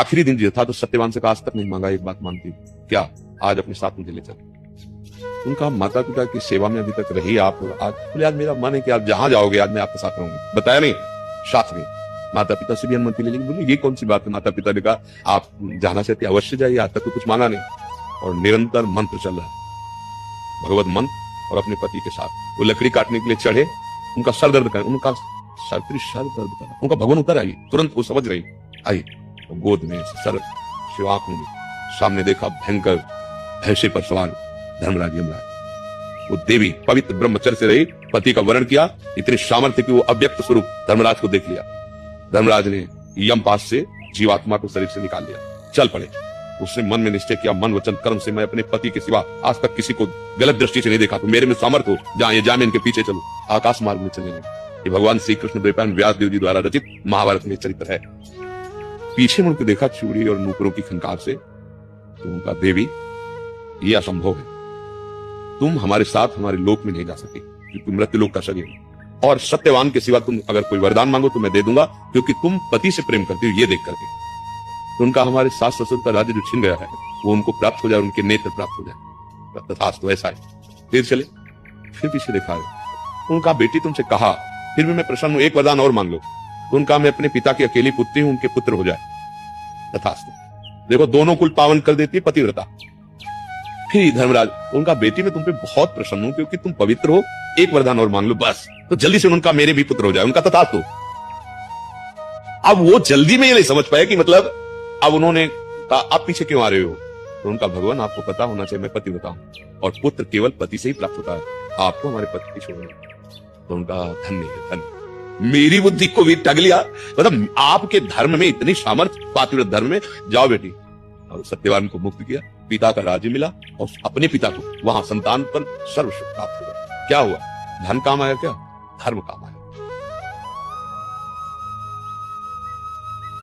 आखिरी दिन जो था तो सत्यवान से कहा आज तक नहीं मांगा, एक बात मानती क्या, आज अपने साथ मुझे ले चल। उनका माता पिता की सेवा में अभी तक रही आप, आज बोले आज मेरा मन है कि आप जहां जाओगे आज मैं आपके साथ रहूंगी। बताया नहीं, साथ में माता पिता से भी अनुमति ले लेंगे। बोले ये कौन सी बात है, माता पिता ने कहा आप जाना चाहते अवश्य जाइए, आज तक तो कुछ मांगा नहीं। और निरंतर मंत्र चल रहा है, भगवत मंत्र, और अपने पति के साथ वो लकड़ी काटने के लिए चढ़े, उनका सर दर्द कर, उनका सर दर्द कर, उनका भगवान उतर आई, तुरंत वो समझ रही आई, गोद में सर शिवांक होंगे, सामने देखा भयंकर भैंसे पर सवार धर्मराज यमराज। वो देवी पवित्र ब्रह्मचर्य से रही, पति का वर्ण किया, इतने सामर्थ्य कि वो अव्यक्त स्वरूप धर्मराज को देख लिया। धर्मराज ने यमपाश से जीवात्मा को शरीर से निकाल लिया, चल पड़े। उसने मन में निश्चय किया, मन वचन कर्म से मैं अपने पति के सिवा आज तक किसी को गलत दृष्टि से नहीं देखा, तो मेरे में सामर्थ्य हो, जहां ये जामे इनके पीछे चलो, आकाश मार्ग में चले। ये भगवान श्री कृष्ण द्वैपायन व्यास देव जी द्वारा रचित महाभारत में चरित्र है। पीछे मुड़कर देखा चूड़ी और नूपुरों की खनकार से, तो उनका देवी ये असंभव है, तुम हमारे साथ हमारे लोक में नहीं जा सकते क्योंकि मृत्यु लोक का शरीर है, और सत्यवान के सिवा तुम अगर कोई वरदान मांगो तो मैं दे दूंगा क्योंकि तुम पति से प्रेम करते हो, ये देख करके। तो उनका हमारे सास ससुर का राज्य जो छिन गया है वो उनको प्राप्त हो जाए, उनके नेत्र प्राप्त हो जाए, तथास्तु ऐसा है। फिर चले, फिर पीछे देखा है, उनका बेटी तुमसे कहा फिर भी मैं प्रसन्न हूं, एक वरदान और मांग लो। तो उनका मैं अपने पिता की अकेली पुत्री हूं, उनके पुत्र हो जाए, तथास्तु। देखो दोनों कुल पावन कर देती है पतिव्रता। फिर धर्मराज, उनका बेटी मैं तुम पे बहुत प्रसन्न हूं क्योंकि तुम पवित्र हो, एक वरदान और मांग लो बस, तो जल्दी से उनका मेरे भी पुत्र हो जाए, उनका तथास्तु। अब वो जल्दी में ये नहीं समझ पाया कि मतलब अब उन्होंने कहा आप पीछे क्यों आ रहे हो, तो उनका भगवान आपको पता होना चाहिए मैं पतिव्रता हूं और पुत्र केवल पति से ही प्राप्त होता है, आपको हमारे पति की छोड़ना। तो उनका धन्य है, धन्य, मेरी बुद्धि को भी टग लिया, मतलब आपके धर्म में इतनी सामर्थ्य, पातिव्रत धर्म में, जाओ बेटी। और सत्यवान को मुक्त किया, पिता का राज्य मिला और अपने पिता को वहां संतान पर सर्वसुख प्राप्त हुआ। क्या हुआ, धन काम आया क्या, धर्म काम आया।